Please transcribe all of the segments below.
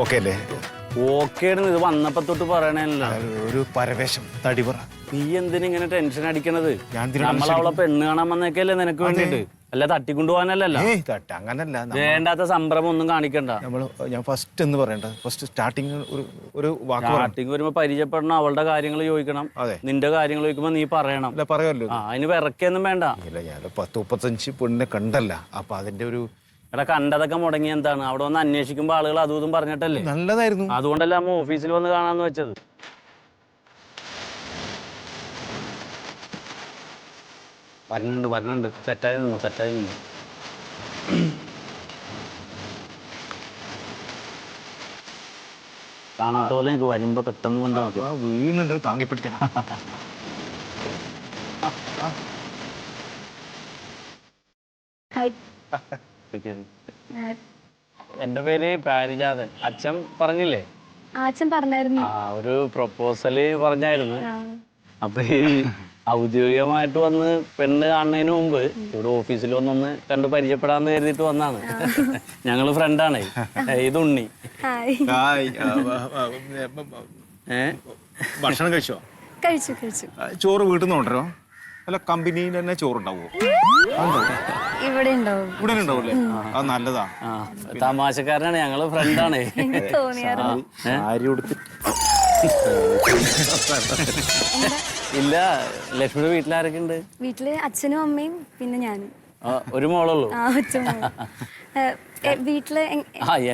Okay അല്ലേ? Okay ഇത് വന്നപ്പോ തൊട്ട് പറയണല്ലോ. ഒരു പരവേശം തടിപറ. നീ എന്തിനിങ്ങനെ ടെൻഷൻ അടിക്കണത്? ഞാൻ നമ്മളവളെ പെണ്ണ് കാണാൻ വന്നേക്കല്ലേ നിനക്ക് വേണ്ടിട്ട്, അല്ല തട്ടിക്കൊണ്ടുപോകാനല്ലല്ലോ. അങ്ങനല്ല, വേണ്ടാത്ത സംഭ്രമം ഒന്നും കാണിക്കണ്ട. ഞാൻ ഫസ്റ്റ് എന്ന് പറയണ്ട, ഫസ്റ്റ് സ്റ്റാർട്ടിങ് ഒരു വാക്ക് സ്റ്റാർട്ടിങ് വരുമ്പോ പരിചയപ്പെടണം, അവളുടെ കാര്യങ്ങൾ ചോദിക്കണം. നിന്റെ കാര്യങ്ങൾ ചോദിക്കുമ്പോ നീ പറയണം. പറയാമല്ലോ. അതിന് വിറക്കൊന്നും വേണ്ട. ഇല്ല, ഞാൻ 10-35 പെണ്ണിനെ കണ്ടല്ല, അപ്പൊ അതിന്റെ ഒരു എടാ കണ്ടതൊക്കെ മുടങ്ങി എന്താണ്? അവിടെ വന്ന് അന്വേഷിക്കുമ്പോ ആളുകൾ അതും ഇതും പറഞ്ഞിട്ടല്ലേ. നല്ലതായിരുന്നു, അതുകൊണ്ടല്ല അമ്മ ഓഫീസിൽ വന്ന് കാണാന്ന് വെച്ചത്. വരണുണ്ട് സെറ്റായി നിന്നു. കാണാത്ത പോലെ എനിക്ക് വരുമ്പോ പെട്ടെന്ന് കൊണ്ടാ മതി. വീണുണ്ട്, താങ്ങിപ്പിടിക്കണം. എന്റെ പേര് പാരിജാതൻ. അച്ഛൻ പറഞ്ഞില്ലേ? അച്ഛൻ പറഞ്ഞായിരുന്നു. ഒരു പ്രൊപ്പോസല് പറഞ്ഞായിരുന്നു. അപ്പൊ ഈ ഔദ്യോഗികമായിട്ട് വന്ന് പെണ്ണ് കാണുന്നതിന് മുമ്പ് ഇവിടെ ഓഫീസിൽ വന്നൊന്ന് കണ്ട് പരിചയപ്പെടാന്ന് കരുതിയിട്ട് വന്നാണ്. ഞങ്ങള് ഫ്രണ്ടാണേ. ഇത് ഉണ്ണി. ഭക്ഷണം കഴിച്ചോ? കഴിച്ചു. ചോറ് വീട്ടിൽ നിന്ന് കൊണ്ടുവരോ? അല്ല കമ്പനിയിൽ തന്നെ ചോറുണ്ടാവോ? ഇവിടെ ഉണ്ടാവൂല്ലേ? അത് നല്ലതാ. തമാശക്കാരനാണ്, ഞങ്ങള് ഫ്രണ്ടാണേ. ഇല്ല, ലക്ഷ്മിയുടെ വീട്ടിലാരൊക്കെ ഉണ്ട്? വീട്ടില് അച്ഛനും അമ്മയും പിന്നെ ഞാനും. ഒരു മോളുള്ളൂ? വീട്ടില്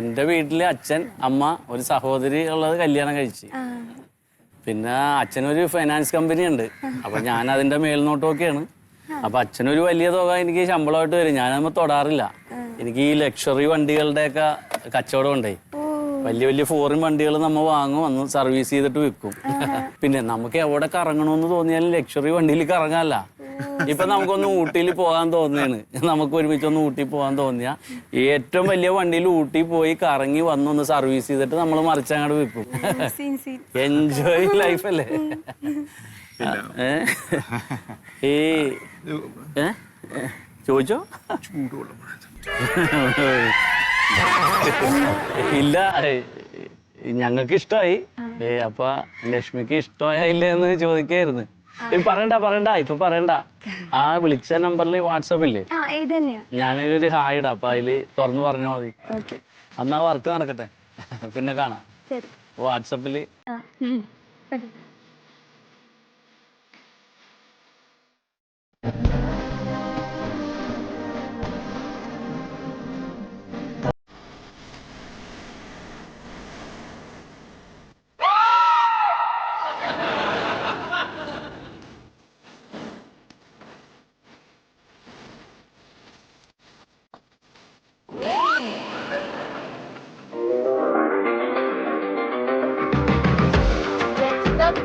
എന്റെ വീട്ടില് അച്ഛൻ, അമ്മ, ഒരു സഹോദരി ഉള്ളത് കല്യാണം കഴിച്ച്. പിന്നെ അച്ഛനൊരു ഫൈനാൻസ് കമ്പനി ഉണ്ട്. അപ്പൊ ഞാൻ അതിന്റെ മേൽനോട്ടമൊക്കെയാണ്. അപ്പൊ അച്ഛനൊരു വലിയ തുക എനിക്ക് ശമ്പളമായിട്ട് വരും. ഞാനതൊന്നും തൊടാറില്ല. എനിക്ക് ഈ ലക്ഷറി വണ്ടികളുടെയൊക്കെ കച്ചവടം ഉണ്ടേ. വലിയ വലിയ ഫോറിൻ വണ്ടികൾ നമ്മൾ വാങ്ങും, അന്ന് സർവീസ് ചെയ്തിട്ട് വിൽക്കും. പിന്നെ നമുക്ക് എവിടെ കറങ്ങണമെന്ന് തോന്നിയാലും ലക്ഷറി വണ്ടിയിൽ കറങ്ങാല്ല. ഇപ്പൊ നമുക്കൊന്ന് ഊട്ടിയിൽ പോകാൻ തോന്നിയാണ്, നമുക്ക് ഒരുമിച്ചൊന്ന് ഊട്ടി പോകാൻ തോന്നിയാ ഏറ്റവും വലിയ വണ്ടിയിൽ ഊട്ടി പോയി കറങ്ങി വന്നൊന്ന് സർവീസ് ചെയ്തിട്ട് നമ്മൾ മറിച്ചങ്ങോട്ട് വിൽക്കും. എൻജോയ് ലൈഫ് അല്ലേ? ചോദിച്ചോ? ഇല്ല, ഞങ്ങൾക്ക് ഇഷ്ടമായി. അപ്പൊ ലക്ഷ്മിക്ക് ഇഷ്ടമായില്ലേന്ന് ചോദിക്കായിരുന്നു. പറയണ്ട ഇപ്പൊ പറയണ്ട. ആ വിളിച്ച നമ്പറിൽ വാട്സാപ്പില്ലേ, ഞാനൊരു ഹായ് ഇടാം. അപ്പൊ അതില് തുറന്നു പറഞ്ഞാൽ മതി. അന്നാ വർക്ക് നടക്കട്ടെ, പിന്നെ കാണാം. വാട്സാപ്പില്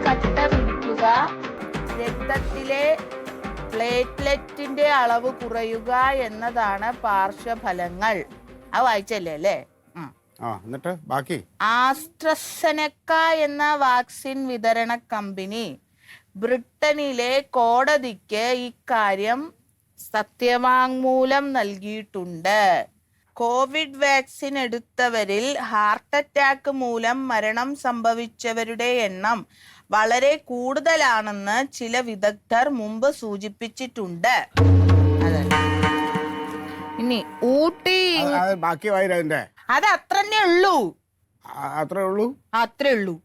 കട്ട പിടിക്കുക, രക്തത്തിലെ പ്ലേറ്റ്ലെറ്റിന്റെ അളവ് കുറയുക എന്നതാണ് പാർശ്വഫലങ്ങൾ. അത് വായിച്ചല്ലേ അല്ലേ? എന്നിട്ട് ബാക്കി. ആസ്ട്രസെനെക്ക എന്ന വാക്സിൻ വിതരണ കമ്പനി ബ്രിട്ടനിലെ കോടതിക്ക് ഇക്കാര്യം സത്യവാങ്മൂലം നൽകിയിട്ടുണ്ട്. കോവിഡ് വാക്സിൻ എടുത്തവരിൽ ഹാർട്ട് അറ്റാക്ക് മൂലം മരണം സംഭവിച്ചവരുടെ എണ്ണം വളരെ കൂടുതലാണെന്ന് ചില വിദഗ്ധർ മുമ്പ് സൂചിപ്പിച്ചിട്ടുണ്ട്. ഇനി ഊട്ടി ബാക്കി വായിരതിന്റെ അത് അത്രേ ഉള്ളൂ.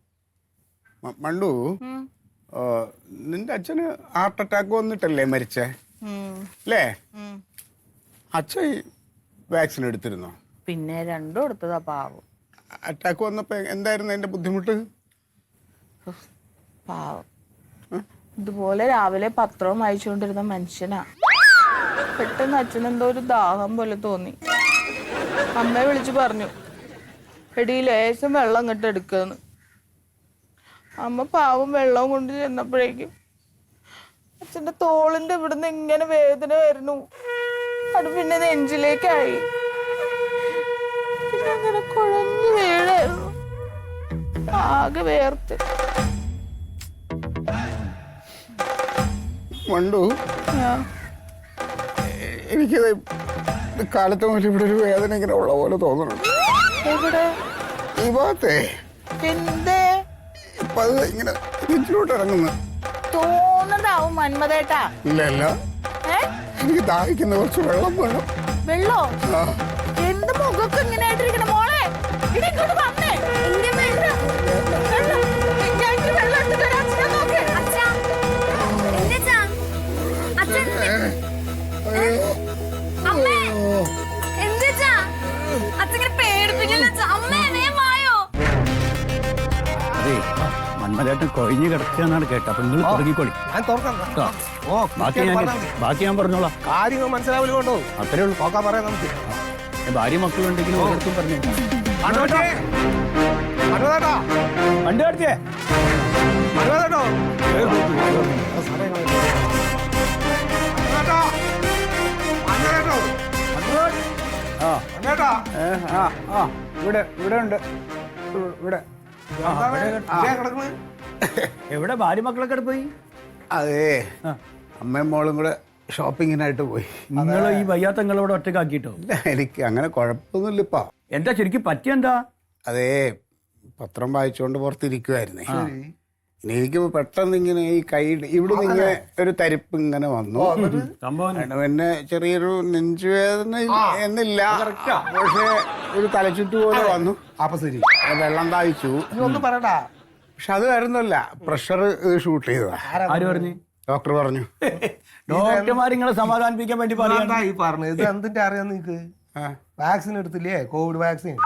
മണ്ടു, നിന്റെ അച്ഛന് ഹാർട്ട് അറ്റാക്ക് വന്നിട്ടല്ലേ മരിച്ചേ അല്ലേ? അച്ഛൻ വാക്സിൻ എടുത്തിരുന്നോ? പിന്നെ രണ്ടും എടുത്തതാ. പാവം. അറ്റാക്ക് വന്നപ്പോ എന്തായിരുന്നു അതിന്റെ ബുദ്ധിമുട്ട്? പാവം, ഇതുപോലെ രാവിലെ പത്രവും വായിച്ചുകൊണ്ടിരുന്ന മനുഷ്യനാ. പെട്ടെന്ന് അച്ഛനെന്തോ ഒരു ദാഹം പോലെ തോന്നി. അമ്മയെ വിളിച്ചു പറഞ്ഞു, എടീ ലേശം വെള്ളം ഇങ്ങോട്ട് എടുക്കുന്ന്. അമ്മ പാവം വെള്ളം കൊണ്ട് ചെന്നപ്പോഴേക്കും അച്ഛന്റെ തോളിന്റെ ഇവിടുന്ന് ഇങ്ങനെ വേദന വരുന്നു. അത് പിന്നെ നെഞ്ചിലേക്കായി. പിന്നെ അങ്ങനെ കുഴഞ്ഞു വീഴായിരുന്നു. ആകെ വേർത്ത്. മണ്ടു, എനിക്കത് കാലത്ത് മുതൽ ഇവിടെ ഒരു വേദന ഇങ്ങനെ ഉള്ള പോലെ തോന്നുന്നുണ്ട്. എവിടെ ഈ ഭാഗത്തെ എന്തേ ഇപ്പൊ അത് ഇങ്ങനെ നെഞ്ചിലോട്ട് ഇറങ്ങുന്നു. തോന്നണ്ടാവും മന്മതേട്ടാ. ഇല്ല ഏ എനിക്ക് ദാഹിക്കുന്ന കുറച്ച് വെള്ളം വേണം. വെള്ളോ? ആ. എന്ത് മുഖൊക്കെ ഇങ്ങനെ ആയിട്ടിരിക്കണ മോളെ? ഇടി ഇങ്ങോട്ട് വന്നേ. വെള്ളം. ഞാൻ ഇച്ചിരി വെള്ളം എടുത്തിട്ട് വരാം. അച്ഛനെ നോക്ക്. അച്ഛാ എന്താ അച്ഛൻ അമ്മേ എന്താ അച്ഛനെ പേടിപ്പിക്കില്ല അമ്മേ വേമായോ. അതെ മന്മലേട്ടൻ കൊഴിഞ്ഞു കിടക്കുകയെന്നാണ് കേട്ടത്. അപ്പൊ നിങ്ങൾ തുടങ്ങിക്കോളി. ഞാൻ തുറക്കാം. കേട്ടോ? ബാക്കി ഞാൻ പറഞ്ഞോളാം. കാര്യങ്ങൾ മനസ്സിലാവില്ല കൊണ്ടോ അത്രേ ഉള്ളൂ. നോക്കാൻ പറയാം നമുക്ക്. ഭാര്യ മക്കളുണ്ടെങ്കിലും ഓരോരുത്തരും പറഞ്ഞു അനുവേട്ടാ വണ്ടി കാട്ടിയേ. അനുവേട്ടോ ഇവിടെ ഉണ്ട് ഇവിടെ. എവിടെ ഭാര്യ മക്കളൊക്കെ പോയി? അതെ, അമ്മയും മോളും കൂടെ ഷോപ്പിങ്ങിനായിട്ട് പോയി. നിങ്ങൾ ഈ വയ്യാത്ത നിങ്ങളോട് ഒറ്റക്കാക്കിട്ടോ? ഇല്ല, എനിക്ക് അങ്ങനെ കുഴപ്പമൊന്നുമില്ല ഇപ്പൊ. എന്താ ശരിക്കും പറ്റിയെന്താ? അതേ, പത്രം വായിച്ചുകൊണ്ട് പുറത്തിരിക്കുവായിരുന്നേ. ഇനി എനിക്ക് പെട്ടെന്ന് ഇങ്ങനെ ഈ കൈ ഇവിടെ നിന്ന് ഇങ്ങനെ ഒരു തരിപ്പ് ഇങ്ങനെ വന്നു. സംഭവം പിന്നെ ചെറിയൊരു നെഞ്ചുവേദന എന്നില്ല, പക്ഷെ ഒരു തലച്ചുറ്റ് പോലെ വന്നു. അപ്പൊ ശരി, വെള്ളം താഴ്ച്ചു. ഒന്നും പറയണ്ട. പക്ഷെ അത് വരുന്നില്ല, പ്രഷർ ഷൂട്ട് ചെയ്തതാ. ആര് പറഞ്ഞു? ഡോക്ടർ പറഞ്ഞു. ഡോക്ടർമാർ നിങ്ങളെ സമാധാനിപ്പിക്കാൻ വേണ്ടി പറയാ. ഈ പറഞ്ഞു ഇത് എന്തിന്റെ അറിയാം നിങ്ങക്ക്? വാക്സിൻ എടുത്തില്ലേ, കോവിഡ് വാക്സിൻ.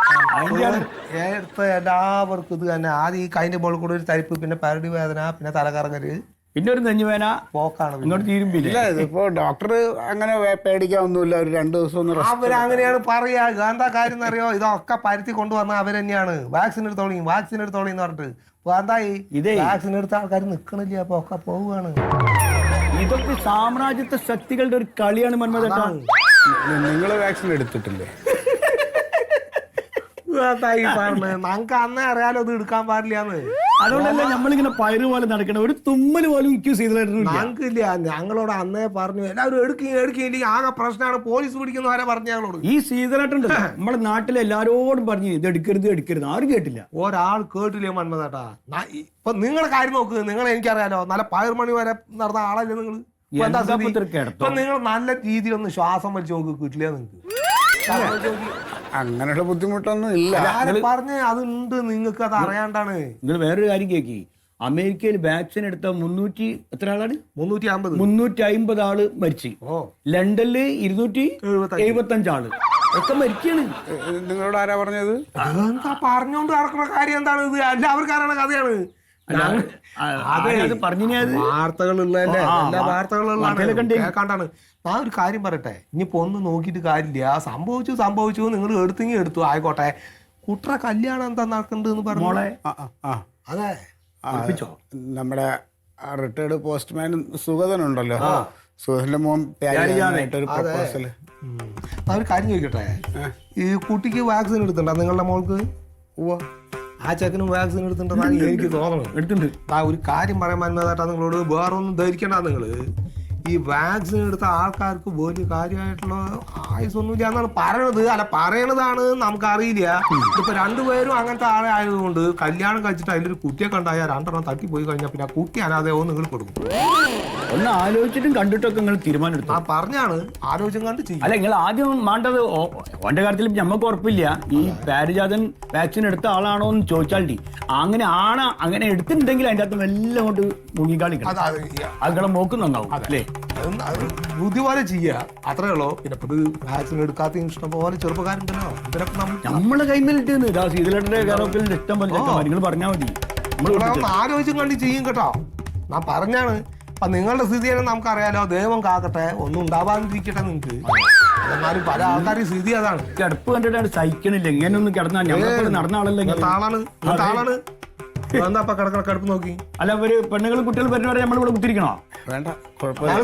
എടുത്ത എല്ലാവർക്കും ഇത് തന്നെ. ആദ്യം ഈ കൈന്റെ മുകളിൽ കൂടെ ഒരു തരിപ്പ്, പിന്നെ പരടി വേദന, പിന്നെ തലകറങ്ങല്, പിന്നെ ഒരു നെഞ്ഞുവേന പോക്കാണ്. ഇങ്ങോട്ട് തീരുമ്പില്ല. ഇല്ല, ഇതിപ്പോ ഡോക്ടർ അങ്ങനെ പേടിക്കാനൊന്നുമില്ല. ഒരു 2 ദിവസം ഒന്ന് അവരങ്ങനെയാണ് പറയാ. എന്താ കാര്യം എന്നറിയോ? ഇതൊക്കെ പരുത്തി കൊണ്ടുവന്ന അവരെന്നെയാണ്. വാക്സിൻ എടുത്തോളി എന്ന് പറഞ്ഞിട്ട് എന്തായി? വാക്സിൻ എടുത്ത ആൾക്കാർ നിക്കണില്ല, അപ്പൊ ഒക്കെ പോവുകയാണ്. ഇതൊക്കെ സാമ്രാജ്യത്വ ശക്തികളുടെ ഒരു കളിയാണ് മന്മഥേട്ടാ. നിങ്ങൾ വാക്സിൻ എടുത്തിട്ടില്ലേ? നമുക്ക് അന്നേ അറിയാലോ ഇത് എടുക്കാൻ പാടില്ലാന്ന്. അതുകൊണ്ടല്ലേ നമ്മളിങ്ങനെ പയറ് പോലെ നടക്കണം. ഒരു തുമ്മല് പോലും ഇക്യൂസ് ചെയ്തിട്ടില്ല. ഞങ്ങൾക്കില്ല, ഞങ്ങളോട് അന്നേ പറഞ്ഞു എല്ലാവരും എടുക്കില്ലെങ്കിൽ ആകെ പ്രശ്നമാണ്, പോലീസ് പിടിക്കുന്ന വരെ പറഞ്ഞു ഞങ്ങളോട്. ഈ സീതളായിട്ടുണ്ട് നമ്മുടെ നാട്ടിലെ എല്ലാരോടും പറഞ്ഞു ഇത് എടുക്കരുത്. ആരും കേട്ടില്ല. ഒരാൾ കേട്ടില്ലേ മന്മഥേട്ടാ? ഇപ്പൊ നിങ്ങളുടെ കാര്യം നോക്ക്. നിങ്ങൾ എനിക്കറിയാലോ, നല്ല 11 മണി വരെ നടന്ന ആളല്ലേ നിങ്ങൾ. ഇപ്പൊ നിങ്ങൾ നല്ല രീതിയിലൊന്ന് ശ്വാസം വലിച്ചു നോക്ക്, കിട്ടില്ല നിങ്ങൾക്ക്. അങ്ങനെയുള്ള ബുദ്ധിമുട്ടൊന്നും ഇല്ല. പറഞ്ഞ് അതുണ്ട്, നിങ്ങൾക്ക് അത് അറിയാണ്ടാണ്. നിങ്ങൾ വേറൊരു കാര്യം കേക്കി. അമേരിക്കയിൽ വാക്സിൻ എടുത്ത 300 എത്ര ആളാണ്? 350 ആള് മരിച്ചു. ലണ്ടനില് 275 ആള് ഒക്കെ മരിക്കാണ്. നിങ്ങളോട് ആരാ പറഞ്ഞത്? എന്താ പറഞ്ഞോണ്ട് നടക്കുന്ന കാര്യം എന്താണ്? ഇത് എല്ലാവർക്കും അറിയണ കഥയാണ്. വാർത്തകളുള്ളതല്ലേ, എല്ലാ വാർത്തകളുള്ള കേൾക്കാണ്ടാണ്. ഞാൻ ഒരു കാര്യം പറയട്ടെ, ഇനിയിപ്പോ ഒന്നും നോക്കിയിട്ട് കാര്യമില്ല. സംഭവിച്ചു നിങ്ങൾ എടുത്തു ആയിക്കോട്ടെ. കുട്ടറ കല്യാണം എന്താ നടക്കണ്ടെന്ന് പറഞ്ഞു. അതെ, നമ്മുടെ റിട്ടയർഡ് പോസ്റ്റ്മാൻ സുഗതനുണ്ടല്ലോ, സുഗതന്റെ മോൻ ഒരു പ്രപ്പോസല്. ഒരു കാര്യം ചോദിക്കട്ടെ, ഈ കുട്ടിക്ക് വാക്സിൻ എടുത്തിട്ടുണ്ടോ നിങ്ങളുടെ മോൾക്ക്? ആ ചെക്കനും വാക്സിൻ എടുത്തിട്ടുണ്ടെന്നാണ് എനിക്ക് തോന്നുന്നത്. എടുത്തിട്ടുണ്ട്. ഒരു കാര്യം പറയാൻ മന്മഥേട്ടാ, നിങ്ങളോട് വേറൊന്നും ധരിക്കണ്ട. നിങ്ങള് ഈ വാക്സിൻ എടുത്ത ആൾക്കാർക്ക് വലിയ കാര്യമായിട്ടുള്ള ആയുസൊന്നുമില്ല എന്നാണ് പറയണത്. അല്ല, പറയണതാണ് നമുക്കറിയില്ല. ഇപ്പൊ 2 പേരും അങ്ങനത്തെ ആളെ ആയതുകൊണ്ട് കല്യാണം കഴിച്ചിട്ട് അതിലൊരു കുട്ടിയെ കണ്ടായാൽ 2 തട്ടിപ്പോയി കഴിഞ്ഞാൽ പിന്നെ ആ കുട്ടി അനാഥയാവും നിങ്ങൾ കൊടുക്കും. ഒന്ന് ആലോചിച്ചിട്ടും കണ്ടിട്ടൊക്കെ നിങ്ങൾ തീരുമാനം എടുത്തു. ആ പറഞ്ഞാണ്, ആലോചിച്ചും കണ്ട് ചെയ്യും. അല്ല, നിങ്ങൾ ആദ്യം വേണ്ടത് ഓന്റെ കാര്യത്തിൽ ഞമ്മക്ക് ഉറപ്പില്ല. ഈ പാരിജാതൻ വാക്സിൻ എടുത്ത ആളാണോ എന്ന് ചോദിച്ചാൽ അങ്ങനെ എടുത്തിട്ടുണ്ടെങ്കിൽ അതിന്റെ അകത്ത് എല്ലാം കൊണ്ട് മുങ്ങിക്കാളിക്കണം. അതുങ്ങളെ നോക്കുന്നുണ്ടാവും അല്ലേ? ബുദ്ധി പോലെ ചെയ്യുക, അത്രേ ഉള്ളൂ. പിന്നെ വാക്സിൻ എടുക്കാത്ത ഇഷ്ടം പോലെ ചെറുപ്പക്കാരുണ്ടല്ലോ. നമ്മളെ കൈമിലിട്ട് ഇഷ്ടം പോലെ നിങ്ങൾ പറഞ്ഞാൽ മതി. ആലോചിച്ചും കണ്ട് ചെയ്യും കേട്ടോ. ഞാൻ പറഞ്ഞാണ്. അപ്പൊ നിങ്ങളുടെ സ്ഥിതി തന്നെ നമുക്കറിയാലോ. ദൈവം കാക്കട്ടെ, ഒന്നും ഉണ്ടാവാതിരിക്കട്ടെ നിങ്ങൾക്ക്. എന്നാലും പല ആൾക്കാരുടെ സ്ഥിതി അതാണ്. കിടപ്പ് കണ്ടിട്ട് സഹിക്കണില്ല. എങ്ങനെയൊന്നും കിടന്നാൽ ഞങ്ങൾ നടന്ന ആളാണ്. എന്താ കിടപ്പ് നോക്കി? അല്ല, ഒരു പെണ്ണുങ്ങളും കുട്ടികളും വരുന്നവരെ നമ്മളിവിടെ കുത്തിരിക്കണോ? വേണ്ട,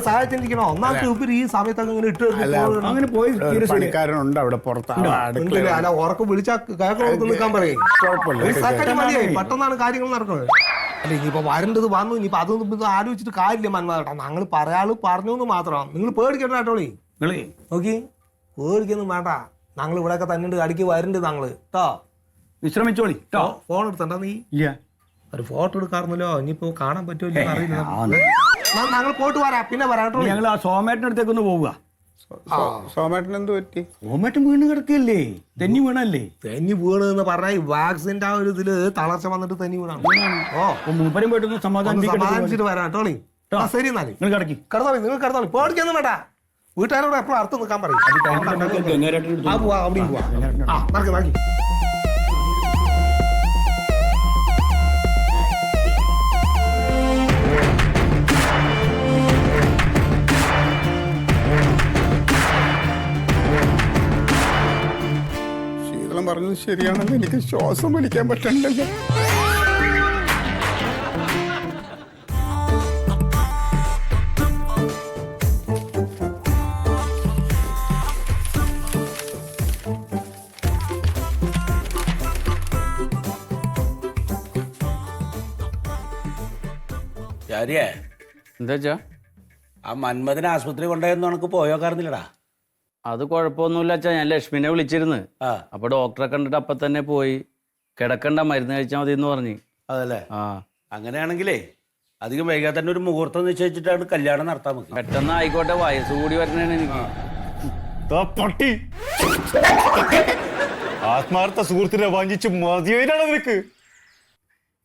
സഹായിച്ചിരിക്കണോ? ഒന്നാമത്തെ ഉപരി ഈ സമയത്തൊക്കെ ഇങ്ങനെ ഇട്ട് അങ്ങനെ പോയി പണിക്കാരുണ്ട് അവിടെ പുറത്ത്. അല്ല, ഉറക്കം വിളിച്ചാൽ കേൾക്കണം നിൽക്കാൻ പറയും. പെട്ടെന്നാണ് കാര്യങ്ങൾ നടക്കുന്നത്. അല്ല, ഇനിയിപ്പോ വരേണ്ടത് വന്നു. ഇനിയിപ്പോ അതൊന്നും ആലോചിച്ചിട്ട് കാര്യമില്ല മന്മഥേട്ടാ. ഞങ്ങൾ പറയാള് പറഞ്ഞു എന്ന് മാത്രമാണ്. നിങ്ങൾ പേടിക്കട്ടോ. നോക്കി പേടിക്കൊന്നും വേണ്ട, ഞങ്ങൾ ഇവിടെയൊക്കെ തന്നെ അടിക്ക് വരുന്നുണ്ട് ഞങ്ങള് കേട്ടോ. വിശ്രമിച്ചോളി കേട്ടോ. ഫോൺ എടുത്തണ്ട നീ? ഇല്ല, ഒരു ഫോട്ടോ എടുക്കാറുന്നല്ലോ, ഇനിയിപ്പോ കാണാൻ പറ്റുമല്ലോ അറിയില്ല. ഞങ്ങൾ പോയിട്ട് വരാം, പിന്നെ വരാം കേട്ടോ. ഞങ്ങൾ ആ സോമേട്ടൻ്റെ അടുത്തേക്ക് ഒന്ന് പോവുക. സോമേട്ടൻ എന്ത് പറ്റി? സോമേട്ടൻ വീണ് കിടക്കല്ലേ, തെന്നി വീണല്ലേ? തെന്നി വീണെന്ന് പറഞ്ഞാൽ ഈ വാക്സിന്റെ ആ ഒരു ഇതില് തളർച്ച വന്നിട്ട് തെന്നി വീണാണ്. അപ്പൊ മൂപ്പരും പോയിട്ടൊന്ന് സമാധാനിച്ചിട്ട് വരാം കേട്ടോ നീ. ശരി എന്നാല് നിങ്ങൾ കിടക്കി. കിടന്നോളി, നിങ്ങൾ കിടന്നോളി, പേടിക്കൊന്നും വേണ്ട. വീട്ടുകാരോട് എപ്പോഴും അടുത്ത് നിൽക്കാൻ പറയും. പോവാ, അവിടെയും പോവാ. നടക്കി നടക്കി. ശീതളം പറഞ്ഞത് ശരിയാണെന്ന് എനിക്ക് ശ്വാസം വലിക്കാൻ പറ്റണ്ടല്ലോ. ശരിയേ, എന്താ വെച്ചാ? ആ മന്മഥനെ ആശുപത്രി കൊണ്ടുപോയെന്ന് ഉനക്ക് പോയോ കാരണമില്ലടാ? അത് കുഴപ്പമൊന്നുമില്ല അച്ഛാ. ഞാൻ ലക്ഷ്മിനെ വിളിച്ചിരുന്നു. ആ, അപ്പൊ ഡോക്ടറെ കണ്ടിട്ട് അപ്പൊ തന്നെ പോയി. കിടക്കണ്ട, മരുന്ന് കഴിച്ചാൽ മതി എന്ന് പറഞ്ഞു. അതല്ലേ? ആ, അങ്ങനെയാണെങ്കിലേ അധികം വൈകാതെ തന്നെ ഒരു മുഹൂർത്തം നിശ്ചയിച്ചിട്ടാണ് കല്യാണം നടത്താൻ നോക്കി. പെട്ടെന്ന് ആയിക്കോട്ടെ, വയസ്സ് കൂടി വരണേണ് എനിക്ക്. പട്ടി ആത്മാർത്ഥ സുഹൃത്തിനെ വാങ്ങിച്ച് മതിയായിട്ടാണ് നിനക്ക്.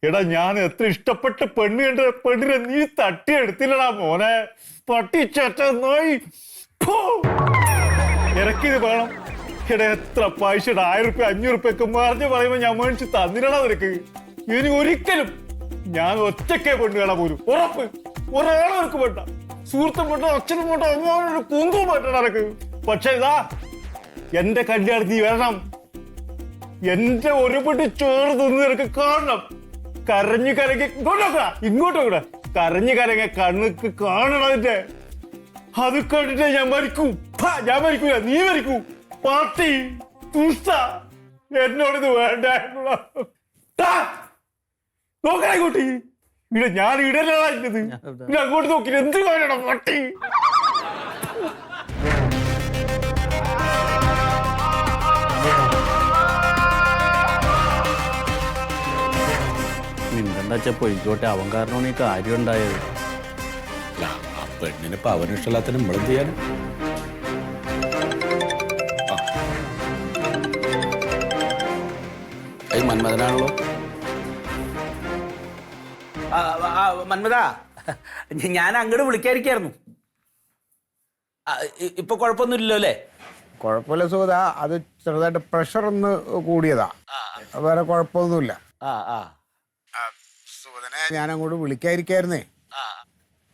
എടാ, ഞാൻ എത്ര ഇഷ്ടപ്പെട്ട് പെണ്ണ് കണ്ട പെണ്ണിനെ നീ തട്ടിയെടുത്തില്ലടാ മോനെ. പട്ടി ചേട്ട നായി. ഇറക്കിയത് വേണം. എടാ, എത്ര പൈസയുടെ 1000 റുപ്യ 500 റുപ്യൊക്കെ മറിഞ്ഞ് പറയുമ്പോ ഞാൻ മേടിച്ച് തന്നില്ലടാ നിനക്ക്. ഇനി ഒരിക്കലും ഞാൻ ഒറ്റയ്ക്കേ പെണ്ണ് കാണാൻ പോലും. ഉറപ്പ്. ഒരാളും എനിക്ക് വേണ്ട. സുഹൃത്തും വേണ്ട, അച്ഛനും വേണ്ട, അമ്മ കുങ്കും വേണ്ട നിനക്ക്. പക്ഷെ ഇതാ, എന്റെ കല്യാണത്തിൽ നീ വരണം. എന്റെ ഒരു പിടി ചോറ് തിന്ന് നിനക്ക് കാണണം. കരഞ്ഞു കരങ്ങി ഇങ്ങോട്ട് കൂടെ കരഞ്ഞു കരങ്ങ കണ്ണുക്ക് കാണണം അതിന്റെ. അത് കണ്ടിട്ട് ഞാൻ മരിക്കും. ഞാൻ മരിക്കൂല, നീ മരിക്കൂ. പാർട്ടി തുഷ്ട, എന്നോടിത് വേണ്ട. നോക്കണേ കുട്ടി, ഇവിടെ ഞാൻ ഇടലാണ് ഇത്. അങ്ങോട്ട് നോക്കി എന്ത് വേണം പട്ടി. മിണ്ടണ്ട അച്ഛാ, പൊയ്ക്കോട്ടെ. അവൻ കാരണമാണ് ഈ കാര്യം ഉണ്ടായത്. അല്ല, ആ പെണ്ണിന് ഇപ്പൊ അവന് ഇഷ്ടമില്ലാത്തതിന് നമ്മളും ചെയ്യാൻ. മന്മഥനാണല്ലോ. മന്മഥ, ഞാൻ അങ്ങോട്ട് വിളിക്കാതിരിക്കായിരുന്നു. ഇപ്പൊ കുഴപ്പമൊന്നുമില്ലല്ലോ അല്ലേ? കുഴപ്പമില്ല സുഹൃത, അത് ചെറുതായിട്ട് പ്രഷർ ഒന്ന് കൂടിയതാ, വേറെ കുഴപ്പമൊന്നുമില്ല. ആ ആ സുഹൃതനെ ഞാൻ അങ്ങോട്ട് വിളിക്കാതിരിക്കായിരുന്നേ.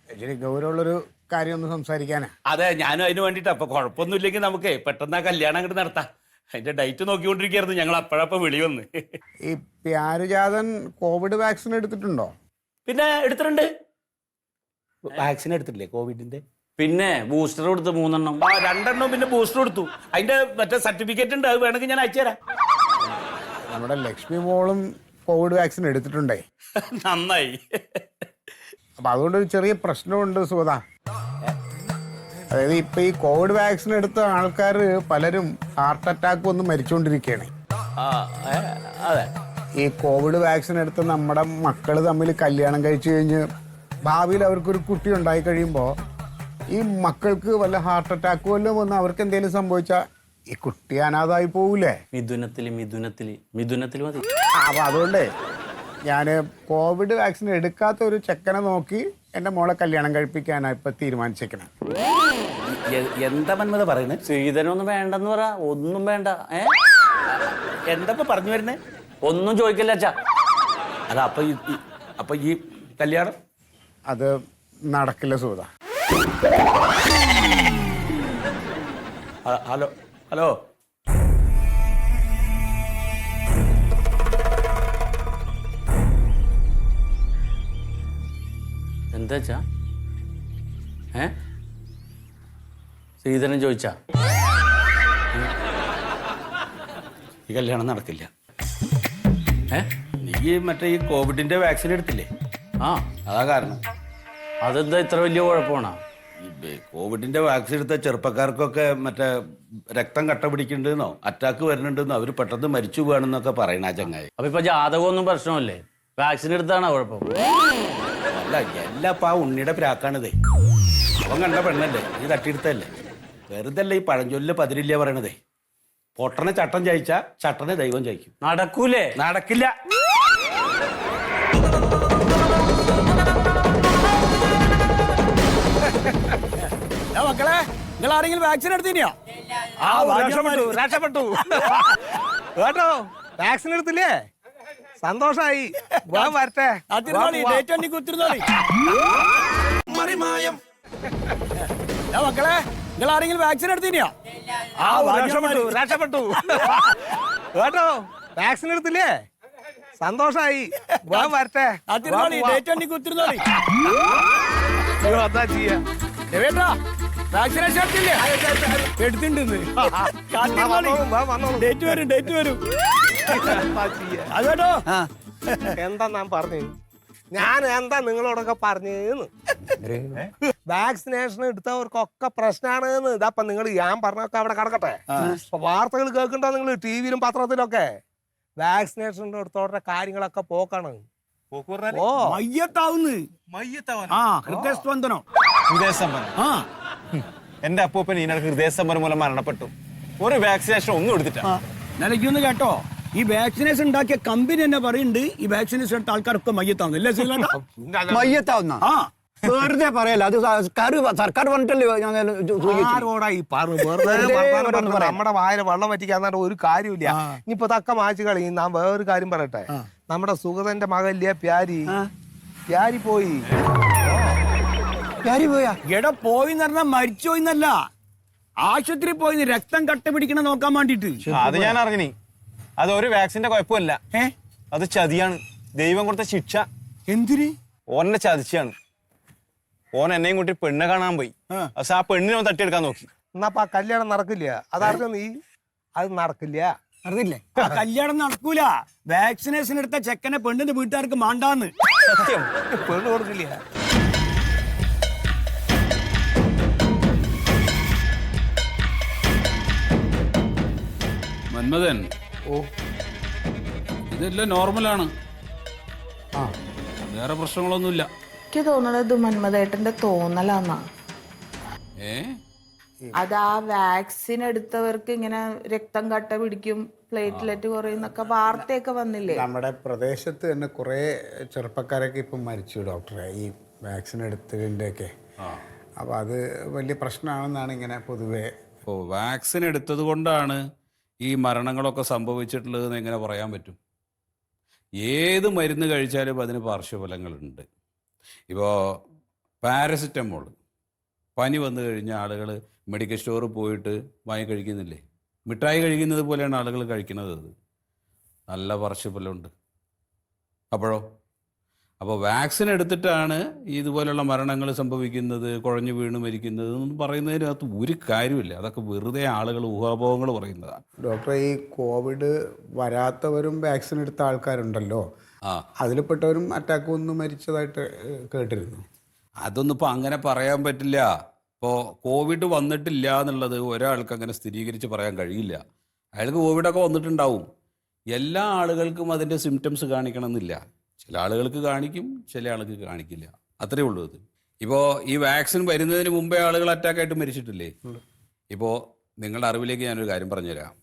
ഇച്ചിരി ഗൗരവമുള്ളൊരു കാര്യം ഒന്ന് സംസാരിക്കാനാ. അതെ, ഞാനും അതിന് വേണ്ടിട്ടാ. അപ്പൊ കുഴപ്പമൊന്നുമില്ലെങ്കിൽ നമുക്ക് പെട്ടെന്ന് ആ കല്യാണം അങ്ങോട്ട് നടത്താം. അതിന്റെ ഡേറ്റ് നോക്കിക്കൊണ്ടിരിക്കുകയായിരുന്നു ഞങ്ങൾ. അപ്പോഴപ്പോ വിളി വന്ന്. ഈ പ്യാരുജാതൻ കോവിഡ് വാക്സിൻ എടുത്തിട്ടുണ്ടോ? പിന്നെ എടുത്തിട്ടുണ്ട്. വാക്സിൻ എടുത്തിട്ടില്ലേ കോവിഡിന്റെ? പിന്നെ ബൂസ്റ്റർ കൊടുത്ത് 3 എണ്ണം. ആ 2 എണ്ണം പിന്നെ ബൂസ്റ്റർ കൊടുത്തു. അതിന്റെ മറ്റേ സർട്ടിഫിക്കറ്റ് ഉണ്ട്, അത് വേണമെങ്കിൽ ഞാൻ അയച്ചുതരാം. നമ്മുടെ ലക്ഷ്മി മോളും കോവിഡ് വാക്സിൻ എടുത്തിട്ടുണ്ടേ. നന്നായി. അപ്പൊ അതുകൊണ്ടൊരു ചെറിയ പ്രശ്നമുണ്ട് സുഗത. അതായത് ഇപ്പൊ ഈ കോവിഡ് വാക്സിൻ എടുത്ത ആൾക്കാർ പലരും ഹാർട്ട് അറ്റാക്ക് വന്ന് മരിച്ചുകൊണ്ടിരിക്കുകയാണ്. അതെ, ഈ കോവിഡ് വാക്സിൻ എടുത്ത നമ്മുടെ മക്കൾ തമ്മിൽ കല്യാണം കഴിച്ചു കഴിഞ്ഞ് ഭാവിയിൽ അവർക്കൊരു കുട്ടി ഉണ്ടായി കഴിയുമ്പോൾ ഈ മക്കൾക്ക് വല്ല ഹാർട്ട് അറ്റാക്ക് വല്ലതും വന്ന് അവർക്ക് എന്തെങ്കിലും സംഭവിച്ചാൽ ഈ കുട്ടി അനാഥായി പോകൂലേ? മിഥുനത്തിൽ മതി. അപ്പൊ അതുകൊണ്ടേ ഞാൻ കോവിഡ് വാക്സിൻ എടുക്കാത്ത ഒരു ചെക്കനെ നോക്കി എൻ്റെ മോളെ കല്യാണം കഴിപ്പിക്കാനാണ് ഇപ്പൊ തീരുമാനിച്ചേക്കണേ. എന്താ മന്മഥ പറയുന്നത്? ശ്രീധരനൊന്നും വേണ്ടെന്ന് പറ. ഒന്നും വേണ്ട. എന്താ പറഞ്ഞു വരുന്നേ? ഒന്നും ചോദിക്കില്ല അച്ഛാ. അല്ല, അപ്പൊ ഈ കല്യാണം അത് നടക്കില്ല സുഹൃത. ഹലോ ഹലോ എന്താ വെച്ചാ? ശ്രീധരൻ ചോദിച്ചാ? ഈ കല്യാണം നടക്കില്ല. നീ മറ്റേ ഈ കോവിഡിന്റെ വാക്സിൻ എടുത്തില്ലേ? ആ, അതാ കാരണം. അതെന്താ ഇത്ര വലിയ കുഴപ്പമാണോ? കോവിഡിന്റെ വാക്സിൻ എടുത്ത ചെറുപ്പക്കാർക്കൊക്കെ മറ്റേ രക്തം കട്ട പിടിക്കുന്നുണ്ടെന്നോ അറ്റാക്ക് വരുന്നുണ്ടെന്നോ അവർ പെട്ടെന്ന് മരിച്ചു പോവാണെന്നൊക്കെ പറയണ ആ ചങ്ങായി. അപ്പൊ ഇപ്പൊ ജാതകമൊന്നും പ്രശ്നമല്ലേ? വാക്സിൻ എടുത്താണോ കുഴപ്പം? അല്ല എല്ലാപ്പ ആ ഉണ്ണിയുടെ പ്രാക്കാണിതേ. അവൻ കണ്ട പെണ്ണല്ലേ, നീ തട്ടിയെടുത്തല്ലേ. വെറുതല്ല ഈ പഴഞ്ചൊല്ലില് പതിരില്ല പറയണതേ. പൊട്ടനെ ചട്ടം ജയിച്ച ചട്ടനെ ദൈവം ജയിക്കും. നടക്കൂലേ? നടക്കില്ല. മക്കളെ, നിങ്ങൾ ആരെങ്കിലും വാക്സിൻ എടുത്തിനെയോ? രക്ഷപ്പെട്ടു കേട്ടോ. വാക്സിൻ എടുത്തില്ലേ? സന്തോഷായി. വരട്ടെ. മക്കളെ, നിങ്ങൾ ആരെങ്കിലും വാക്സിൻ എടുത്തിനെയോ? രക്ഷപ്പെട്ടു കേട്ടോ. വാക്സിൻ എടുത്തില്ലേ? സന്തോഷായി. വരട്ടെ. എന്താ ചെയ്യാ? വാക്സിനേഷൻ എടുത്തില്ലേ? എടുത്തിട്ടുണ്ട്. ഡേറ്റ് വരും. അതോ എന്താ ഞാൻ പറഞ്ഞു? ഞാൻ എന്താ നിങ്ങളോടൊക്കെ പറഞ്ഞേന്ന്? വാക്സിനേഷൻ എടുത്തവർക്കൊക്കെ പ്രശ്നമാണ്. ഇതപ്പൊ നിങ്ങൾ ഞാൻ പറഞ്ഞൊക്കെ അവിടെ കിടക്കട്ടെ. വാർത്തകൾ കേൾക്കണ്ടോ നിങ്ങൾ ടിവിയിലും പത്രത്തിലൊക്കെ? വാക്സിനേഷൻ എടുത്തവരുടെ കാര്യങ്ങളൊക്കെ പോക്കാണ്. ഓ ഹൃദയസ്പന്ദനോ? എന്റെ അപ്പൂപ്പൻ ഇതിനകത്ത് ഹൃദയസ്തംഭനം മൂലം മരണപ്പെട്ടു. ഒരു വാക്സിനേഷൻ ഒന്നും എടുത്തിട്ടാ. നിലയ്ക്കൊന്ന് കേട്ടോ, ഈ വാക്സിനേഷൻ ഉണ്ടാക്കിയ കമ്പനി തന്നെ പറയുന്നുണ്ട് ഈ വാക്സിനേഷൻ എടുത്ത ആൾക്കാരൊക്കെ മയ്യത്താവുന്നു. അല്ലേ മയ്യത്താവുന്ന വെറുതെ പറയല്ല, അത് സർക്കാർ പറഞ്ഞിട്ടല്ലേ ആരോടാ ഈ നമ്മുടെ വായന വെള്ളം വറ്റിക്കാന്നാണ്ട് ഒരു കാര്യമില്ല. ഇനിയിപ്പോ തക്ക മാച്ച് കളി. നാം വേറൊരു കാര്യം പറയട്ടെ. നമ്മുടെ സുഗതന്റെ മകല്ലേ പ്യാരി പോയി. എടാ പോയിന്ന് പറഞ്ഞാൽ മരിച്ചോയിന്നല്ല, ആശുപത്രി പോയി രക്തം കട്ട പിടിക്കണ നോക്കാൻ വേണ്ടിട്ട്. അത് ഞാൻ അറിഞ്ഞി. അത് ഒരു വാക്സിന്റെ കുഴപ്പമല്ല, അത് ചതിയാണ്. ദൈവം കൊടുത്ത ശിക്ഷ. എന്തിന്? ഓനെ ചതിച്ചാണ്. ഓൻ എന്നെയും കൂട്ടി പെണ്ണ് കാണാൻ പോയി. പക്ഷെ ആ പെണ്ണിനെ ഓൻ തട്ടിയെടുക്കാൻ നോക്കി. എന്നാ കല്യാണം നടക്കില്ല. അതറിഞ്ഞ നീ? അത് നടക്കില്ല. അറിഞ്ഞില്ലേ? കല്യാണം നടക്കൂല. വാക്സിനേഷൻ എടുത്ത ചെക്കനെ പെണ്ണിന്റെ വീട്ടുകാർക്ക് മാണ്ടാന്ന്. സത്യം, പെണ്ണ് കൊടുക്കില്ല. മന്മഥൻ, ഇതെല്ലാം നോർമലാണ്, വേറെ പ്രശ്നങ്ങളൊന്നുമില്ല. എനിക്ക് തോന്നണത് മന്മഥേട്ടന്റെ തോന്നലാന്നാ. അത് ആ വാക്സിൻ എടുത്തവർക്ക് ഇങ്ങനെ രക്തം കട്ട പിടിക്കും, പ്ലേറ്റ്ലെറ്റ് കുറയുന്നൊക്കെ വാർത്തയൊക്കെ വന്നില്ലേ? നമ്മുടെ പ്രദേശത്ത് തന്നെ കുറെ ചെറുപ്പക്കാരൊക്കെ ഇപ്പം മരിച്ചു ഡോക്ടറെ, ഈ വാക്സിൻ എടുത്തതിൻ്റെ ഒക്കെ. അപ്പൊ അത് വലിയ പ്രശ്നമാണെന്നാണ് ഇങ്ങനെ പൊതുവെ. ഓ, വാക്സിൻ എടുത്തത് കൊണ്ടാണ് ഈ മരണങ്ങളൊക്കെ സംഭവിച്ചിട്ടുള്ളതെന്ന് എങ്ങനെ പറയാൻ പറ്റും? ഏത് മരുന്ന് കഴിച്ചാലും അതിന് പാർശ്വഫലങ്ങളുണ്ട്. ഇപ്പോൾ പാരസിറ്റമോൾ, പനി വന്നു കഴിഞ്ഞാൽ ആളുകൾ മെഡിക്കൽ സ്റ്റോറിൽ പോയിട്ട് വാങ്ങി കഴിക്കുന്നില്ലേ? മിഠായി കഴിക്കുന്നത് പോലെയാണ് ആളുകൾ കഴിക്കുന്നത്. അത് നല്ല പാർശ്വഫലമുണ്ട്. അപ്പോൾ വാക്സിൻ എടുത്തിട്ടാണ് ഇതുപോലുള്ള മരണങ്ങൾ സംഭവിക്കുന്നത്, കുഴഞ്ഞു വീണ് മരിക്കുന്നത് എന്ന് പറയുന്നതിനകത്ത് ഒരു കാര്യമില്ല. അതൊക്കെ വെറുതെ ആളുകൾ ഊഹാപോഹങ്ങൾ പറയുന്നതാണ്. ഡോക്ടറെ, ഈ കോവിഡ് വരാത്തവരും വാക്സിൻ എടുത്ത ആൾക്കാരുണ്ടല്ലോ, അതിൽപ്പെട്ടവരും അറ്റാക്ക് വന്ന് മരിച്ചതായിട്ട് കേട്ടിരുന്നു. അതൊന്നും ഇപ്പോൾ അങ്ങനെ പറയാൻ പറ്റില്ല. ഇപ്പോൾ കോവിഡ് വന്നിട്ടില്ല എന്നുള്ളത് ഒരാൾക്ക് അങ്ങനെ സ്ഥിരീകരിച്ച് പറയാൻ കഴിയില്ല. അയാൾക്ക് കോവിഡൊക്കെ വന്നിട്ടുണ്ടാവും. എല്ലാ ആളുകൾക്കും അതിൻ്റെ സിംറ്റംസ് കാണിക്കണമെന്നില്ല. ചില ആളുകൾക്ക് കാണിക്കും, ചില ആൾക്ക് കാണിക്കില്ല. അത്രയേ ഉള്ളൂ. അത് ഇപ്പോൾ ഈ വാക്സിൻ വരുന്നതിന് മുമ്പേ ആളുകൾ അറ്റാക്കായിട്ട് മരിച്ചിട്ടില്ലേ? ഇപ്പോൾ നിങ്ങളുടെ അറിവിലേക്ക് ഞാനൊരു കാര്യം പറഞ്ഞുതരാം.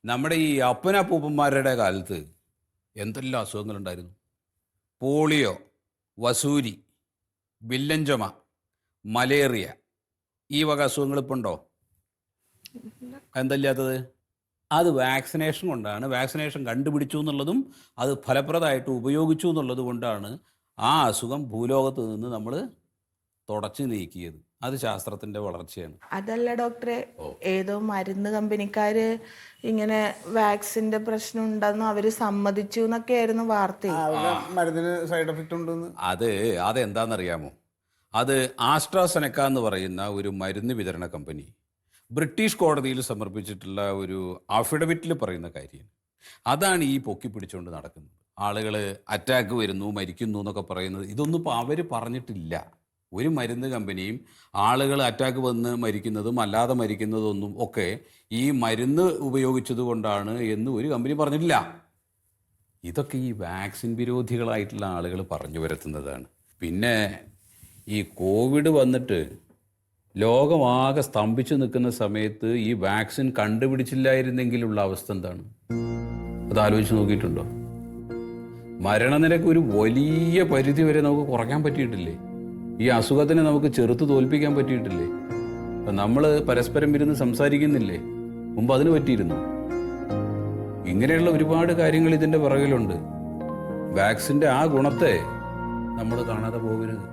നമ്മുടെ ഈ അപ്പനപ്പൂപ്പന്മാരുടെ കാലത്ത് എന്തെല്ലാം അസുഖങ്ങളുണ്ടായിരുന്നു. പോളിയോ, വസൂരി, വില്ലൻ ചുമ, മലേറിയ, ഈ വക അസുഖങ്ങൾ ഇപ്പോൾ ഉണ്ടോ? എന്തല്ലാത്തത്? അത് വാക്സിനേഷൻ കൊണ്ടാണ്. വാക്സിനേഷൻ കണ്ടുപിടിച്ചു എന്നുള്ളതും അത് ഫലപ്രദമായിട്ട് ഉപയോഗിച്ചു എന്നുള്ളത് കൊണ്ടാണ് ആ അസുഖം ഭൂലോകത്ത് നിന്ന് നമ്മൾ തുടച്ചു നീക്കിയത്. അത് ശാസ്ത്രത്തിന്റെ വളർച്ചയാണ്. അതല്ല ഡോക്ടറെ, ഏതോ മരുന്ന് കമ്പനിക്കാര് ഇങ്ങനെ വാക്സിന്റെ പ്രശ്നം ഉണ്ടെന്ന് അവര് സമ്മതിച്ചു എന്നൊക്കെ ആയിരുന്നു വാർത്ത. മരുന്നിന് സൈഡ് എഫക്റ്റ് ഉണ്ടെന്ന്. അതെന്താണെന്നറിയാമോ? അത് ആസ്ട്രാസെനക്ക എന്ന് പറയുന്ന ഒരു മരുന്ന് വിതരണ കമ്പനി ബ്രിട്ടീഷ് കോടതിയിൽ സമർപ്പിച്ചിട്ടുള്ള ഒരു അഫിഡവിറ്റിൽ പറയുന്ന കാര്യം. അതാണ് ഈ പൊക്കി പിടിച്ചുകൊണ്ട് നടക്കുന്നത്. ആളുകൾ അറ്റാക്ക് വരുന്നു, മരിക്കുന്നു എന്നൊക്കെ പറയുന്നത്. ഇതൊന്നും ഇപ്പോൾ അവർ പറഞ്ഞിട്ടില്ല. ഒരു മരുന്ന് കമ്പനിയും ആളുകൾ അറ്റാക്ക് വന്ന് മരിക്കുന്നതും അല്ലാതെ മരിക്കുന്നതൊന്നും ഒക്കെ ഈ മരുന്ന് ഉപയോഗിച്ചത് കൊണ്ടാണ് എന്ന് ഒരു കമ്പനി പറഞ്ഞിട്ടില്ല. ഇതൊക്കെ ഈ വാക്സിൻ വിരോധികളായിട്ടുള്ള ആളുകൾ പറഞ്ഞു വരുത്തുന്നതാണ്. പിന്നെ ഈ കോവിഡ് വന്നിട്ട് ലോകമാകെ സ്തംഭിച്ചു നിൽക്കുന്ന സമയത്ത് ഈ വാക്സിൻ കണ്ടുപിടിച്ചില്ലായിരുന്നെങ്കിലുള്ള അവസ്ഥ എന്താണ്? അത് ആലോചിച്ച് നോക്കിയിട്ടുണ്ടോ? മരണനിരക്ക് ഒരു വലിയ പരിധി വരെ നമുക്ക് കുറയ്ക്കാൻ പറ്റിയിട്ടില്ലേ? ഈ അസുഖത്തിനെ നമുക്ക് ചെറുത്ത് തോൽപ്പിക്കാൻ പറ്റിയിട്ടില്ലേ? അപ്പം നമ്മൾ പരസ്പരം ഇരുന്ന് സംസാരിക്കുന്നില്ലേ? മുമ്പ് അതിന് പറ്റിയിരുന്നു. ഇങ്ങനെയുള്ള ഒരുപാട് കാര്യങ്ങൾ ഇതിൻ്റെ പുറകിലുണ്ട്. വാക്സിൻ്റെ ആ ഗുണത്തെ നമ്മൾ കാണാതെ പോകരുത്.